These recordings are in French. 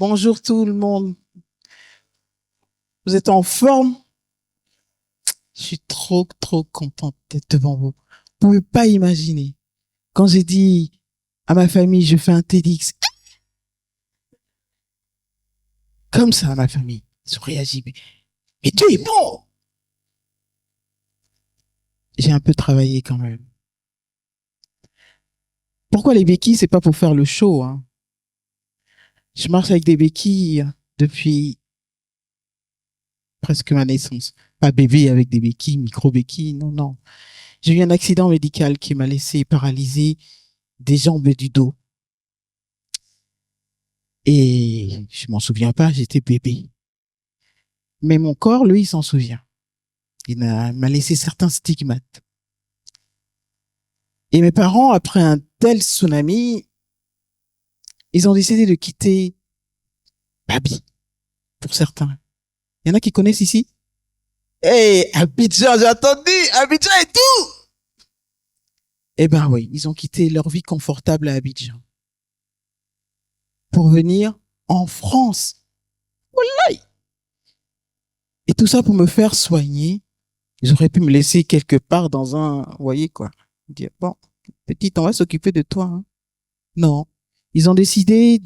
Bonjour tout le monde. Vous êtes en forme? Je suis trop contente d'être devant vous. Vous pouvez pas imaginer. Quand j'ai dit à ma famille, je fais un TEDx, comme ça, ma famille, ils ont réagi. Mais Dieu est bon! J'ai un peu travaillé quand même. Pourquoi les béquilles? C'est pas pour faire le show, hein. Je marche avec des béquilles depuis presque ma naissance. Pas bébé avec des béquilles, micro-béquilles, non. J'ai eu un accident médical qui m'a laissé paralysé des jambes et du dos. Et je m'en souviens pas, j'étais bébé. Mais mon corps, lui, il s'en souvient. M'a laissé certains stigmates. Et mes parents, après un tel tsunami, ils ont décidé de quitter Babi, pour certains. Il y en a qui connaissent ici? Hey, Abidjan, j'ai entendu! Abidjan et tout! Eh ben oui, ils ont quitté leur vie confortable à Abidjan pour venir en France. Wallahi! Et tout ça pour me faire soigner. Ils auraient pu me laisser quelque part dans un, vous voyez quoi, dire, bon, petite, on va s'occuper de toi, hein. Non. Ils ont décidé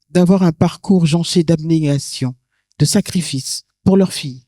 d'avoir un parcours jonché d'abnégation, de sacrifice pour leur fille.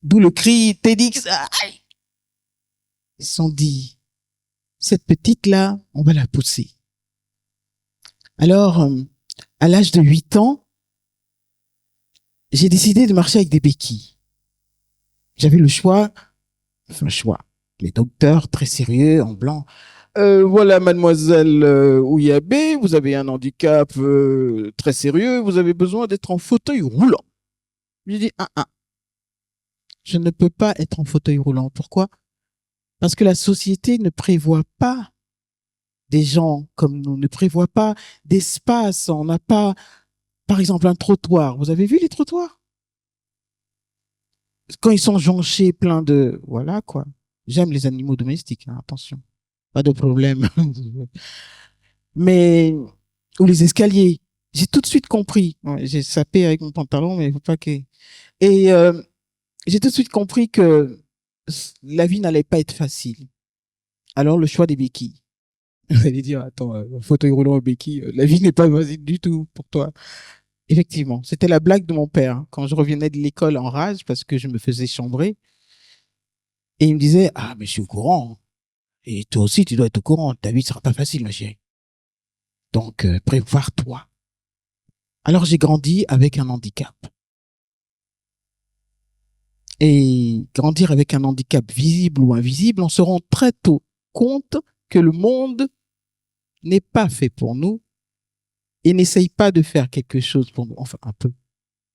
D'où le cri TEDx. Ils se sont dit, cette petite-là, on va la pousser. Alors, à l'âge de 8 ans, j'ai décidé de marcher avec des béquilles. J'avais le choix. Les docteurs très sérieux, en blanc. Voilà, mademoiselle Ouiabé, vous avez un handicap très sérieux, vous avez besoin d'être en fauteuil roulant. J'ai dit, je ne peux pas être en fauteuil roulant. Pourquoi? Parce que la société ne prévoit pas des gens comme nous, ne prévoit pas d'espace. On n'a pas, par exemple, un trottoir. Vous avez vu les trottoirs? Quand ils sont jonchés, plein de... Voilà, quoi. J'aime les animaux domestiques, hein, attention. Pas de problème. Mais... Ou les escaliers. J'ai tout de suite compris. Ouais, j'ai sapé avec mon pantalon, mais il faut pas que... Et j'ai tout de suite compris que la vie n'allait pas être facile. Alors, le choix des béquilles. Vous allez dire, attends, fauteuil roulant aux béquilles, la vie n'est pas facile du tout pour toi. Effectivement, c'était la blague de mon père, hein, quand je revenais de l'école en rage parce que je me faisais chambrer. Et il me disait, ah, mais je suis au courant. Et toi aussi, tu dois être au courant. Ta vie sera pas facile, ma chérie. Donc, prépare-toi. Alors, j'ai grandi avec un handicap. Et grandir avec un handicap visible ou invisible, on se rend très tôt compte que le monde n'est pas fait pour nous et n'essaye pas de faire quelque chose pour nous. Enfin, un peu,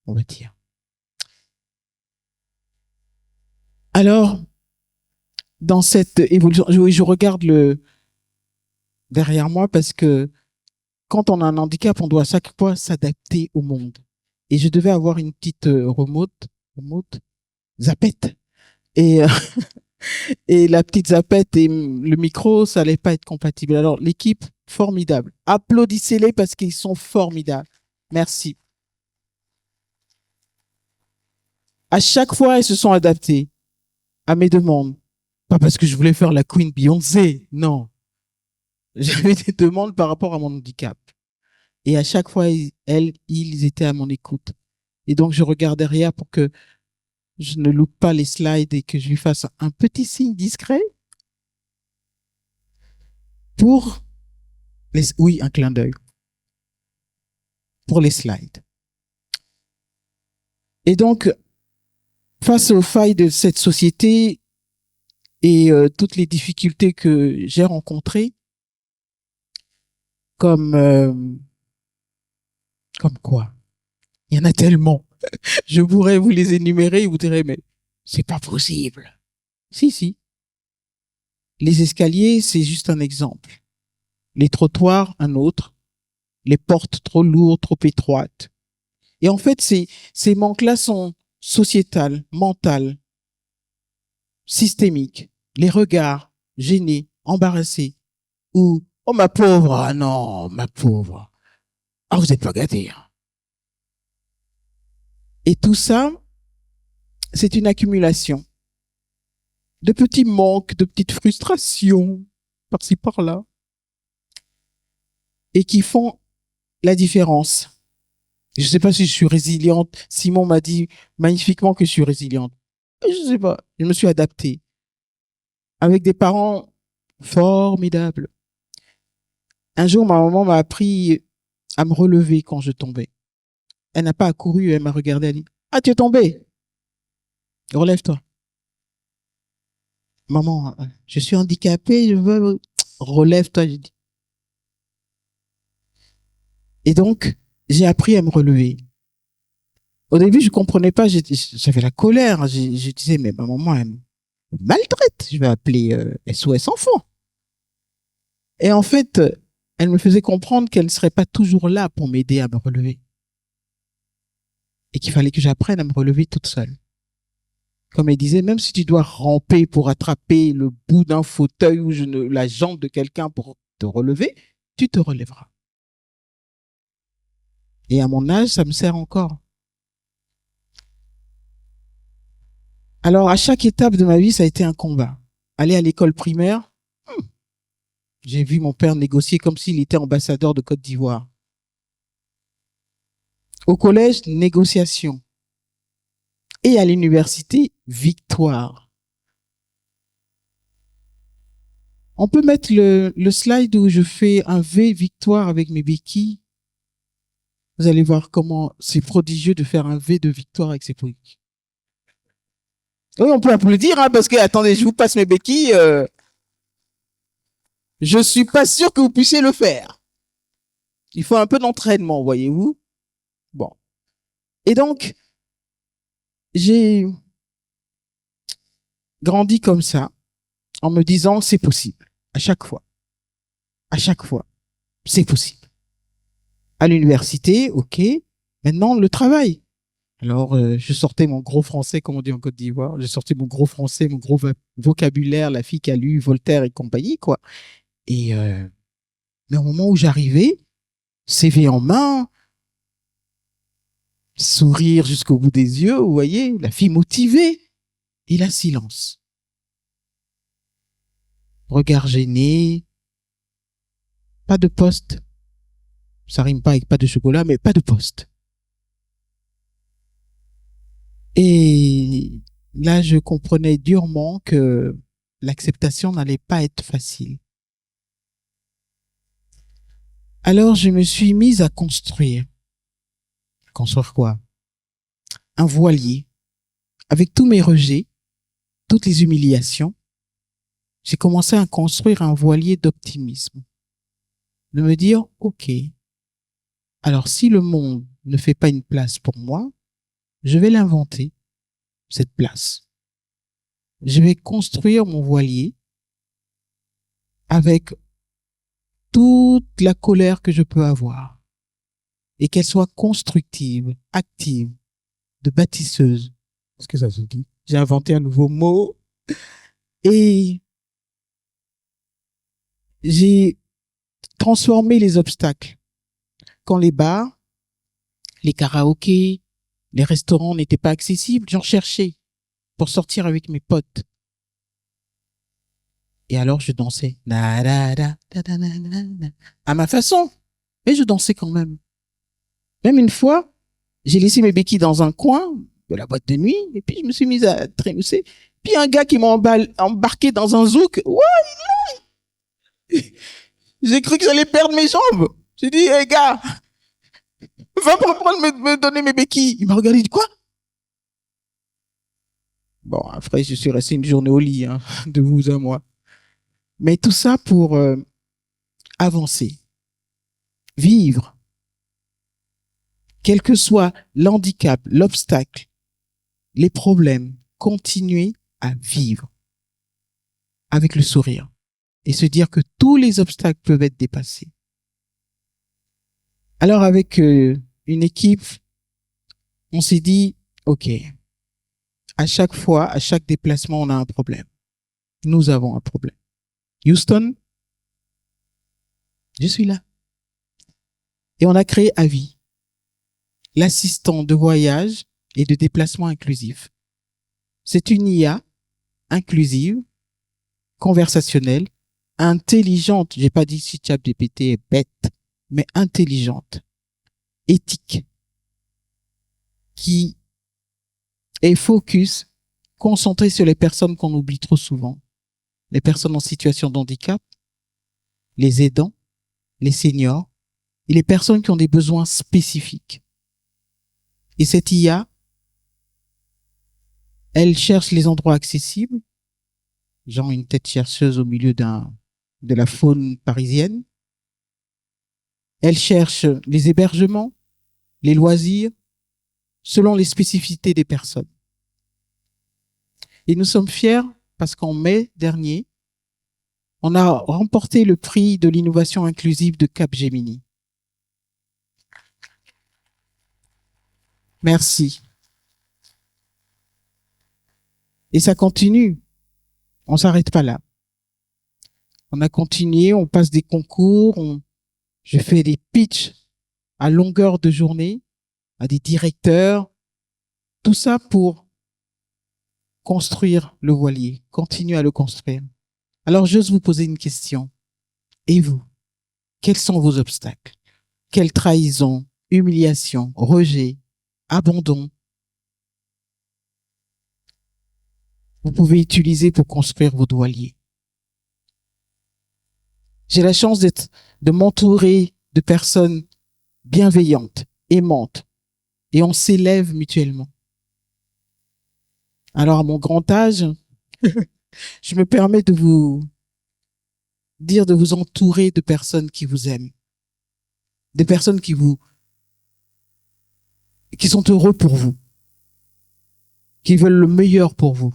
on va dire. Alors, dans cette évolution, je regarde derrière moi parce que quand on a un handicap, on doit à chaque fois s'adapter au monde. Et je devais avoir une petite remote, zapette. Et, et la petite zapette et le micro, ça allait pas être compatible. Alors, l'équipe, formidable. Applaudissez-les parce qu'ils sont formidables. Merci. À chaque fois, ils se sont adaptés à mes demandes. Pas parce que je voulais faire la Queen Beyoncé, non. J'avais des demandes par rapport à mon handicap. Et à chaque fois, ils étaient à mon écoute. Et donc, je regarde derrière pour que je ne loupe pas les slides et que je lui fasse un petit signe discret pour oui, un clin d'œil pour les slides. Et donc, face aux failles de cette société et toutes les difficultés que j'ai rencontrées, comme quoi? Il y en a tellement. Je pourrais vous les énumérer et vous direz, mais c'est pas possible. Si. Les escaliers, c'est juste un exemple. Les trottoirs, un autre. Les portes trop lourdes, trop étroites. Et en fait, ces manques-là sont sociétales, mentales, systémiques. Les regards gênés, embarrassés. Ou, oh ma pauvre, ah non, ma pauvre. Ah, vous n'êtes pas gâtés. Hein. Et tout ça, c'est une accumulation de petits manques, de petites frustrations, par-ci, par-là, et qui font la différence. Je ne sais pas si je suis résiliente. Simon m'a dit magnifiquement que je suis résiliente. Je ne sais pas. Je me suis adaptée. Avec des parents formidables. Un jour, ma maman m'a appris à me relever quand je tombais. Elle n'a pas accouru, elle m'a regardé, elle a dit, ah, tu es tombé. Relève-toi. Maman, je suis handicapée, je veux... Relève-toi, j'ai dit. Et donc, j'ai appris à me relever. Au début, je comprenais pas, j'avais la colère. Je disais, mais ma maman, elle me maltraite. Je vais appeler SOS Enfants. Et en fait, elle me faisait comprendre qu'elle ne serait pas toujours là pour m'aider à me relever. Et qu'il fallait que j'apprenne à me relever toute seule. Comme elle disait, même si tu dois ramper pour attraper le bout d'un fauteuil ou la jambe de quelqu'un pour te relever, tu te relèveras. Et à mon âge, ça me sert encore. Alors, à chaque étape de ma vie, ça a été un combat. Aller à l'école primaire, j'ai vu mon père négocier comme s'il était ambassadeur de Côte d'Ivoire. Au collège, négociation. Et à l'université, victoire. On peut mettre le slide où je fais un V victoire avec mes béquilles. Vous allez voir comment c'est prodigieux de faire un V de victoire avec ses béquilles. Oui, on peut applaudir, hein, parce que, attendez, je vous passe mes béquilles. Je suis pas sûr que vous puissiez le faire. Il faut un peu d'entraînement, voyez-vous. Bon. Et donc, j'ai grandi comme ça, en me disant, c'est possible. À chaque fois. À chaque fois. C'est possible. À l'université, ok. Maintenant, le travail. Alors, je sortais mon gros français, comme on dit en Côte d'Ivoire. Je sortais mon gros français, mon gros vocabulaire, la fille qui a lu Voltaire et compagnie, quoi. Et mais au moment où j'arrivais, CV en main, sourire jusqu'au bout des yeux, vous voyez, la fille motivée, et là, silence. Regard gêné, pas de poste. Ça rime pas avec pas de chocolat, mais pas de poste. Et là, je comprenais durement que l'acceptation n'allait pas être facile. Alors, je me suis mise à construire. Construire quoi? Un voilier. Avec tous mes rejets, toutes les humiliations, j'ai commencé à construire un voilier d'optimisme. De me dire, OK, alors si le monde ne fait pas une place pour moi, je vais l'inventer, cette place. Je vais construire mon voilier avec toute la colère que je peux avoir et qu'elle soit constructive, active, de bâtisseuse. Est-ce que ça se dit? J'ai inventé un nouveau mot et j'ai transformé les obstacles. Quand les bars, les karaokés, les restaurants n'étaient pas accessibles, j'en cherchais pour sortir avec mes potes. Et alors je dansais à ma façon, mais je dansais quand même. Même une fois, j'ai laissé mes béquilles dans un coin de la boîte de nuit et puis je me suis mise à trémousser. Puis un gars qui m'a embarqué dans un zouk, ouais, j'ai cru que j'allais perdre mes jambes. J'ai dit, hey gars, va me donner mes béquilles. Il m'a regardé, il dit quoi? Bon, après, je suis resté une journée au lit, hein, de vous à moi. Mais tout ça pour avancer, vivre, quel que soit l'handicap, l'obstacle, les problèmes, continuer à vivre avec le sourire et se dire que tous les obstacles peuvent être dépassés. Alors avec une équipe, on s'est dit, OK, à chaque fois, à chaque déplacement, on a un problème. Nous avons un problème. Houston, je suis là. Et on a créé Avi, l'assistant de voyage et de déplacement inclusif. C'est une IA inclusive, conversationnelle, intelligente. J'ai pas dit si ChatGPT est bête, mais intelligente, éthique, qui est focus, concentrée sur les personnes qu'on oublie trop souvent. Les personnes en situation de handicap, les aidants, les seniors et les personnes qui ont des besoins spécifiques. Et cette IA, elle cherche les endroits accessibles, genre une tête chercheuse au milieu de la faune parisienne. Elle cherche les hébergements, les loisirs, selon les spécificités des personnes. Et nous sommes fiers parce qu'en mai dernier, on a remporté le prix de l'innovation inclusive de Capgemini. Merci. Et ça continue. On s'arrête pas là. On a continué, on passe des concours, je fais des pitchs à longueur de journée à des directeurs. Tout ça pour construire le voilier, continuer à le construire. Alors, j'ose vous poser une question. Et vous? Quels sont vos obstacles? Quelle trahison, humiliation, rejet, abandon vous pouvez utiliser pour construire votre voilier? J'ai la chance de m'entourer de personnes bienveillantes, aimantes, et on s'élève mutuellement. Alors, à mon grand âge, je me permets de vous dire de vous entourer de personnes qui vous aiment, des personnes qui sont heureux pour vous, qui veulent le meilleur pour vous.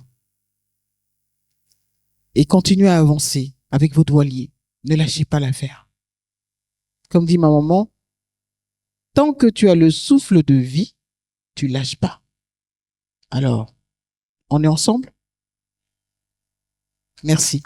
Et continuez à avancer avec votre voilier. Ne lâchez pas l'affaire. Comme dit ma maman, tant que tu as le souffle de vie, tu lâches pas. Alors, on est ensemble? Merci.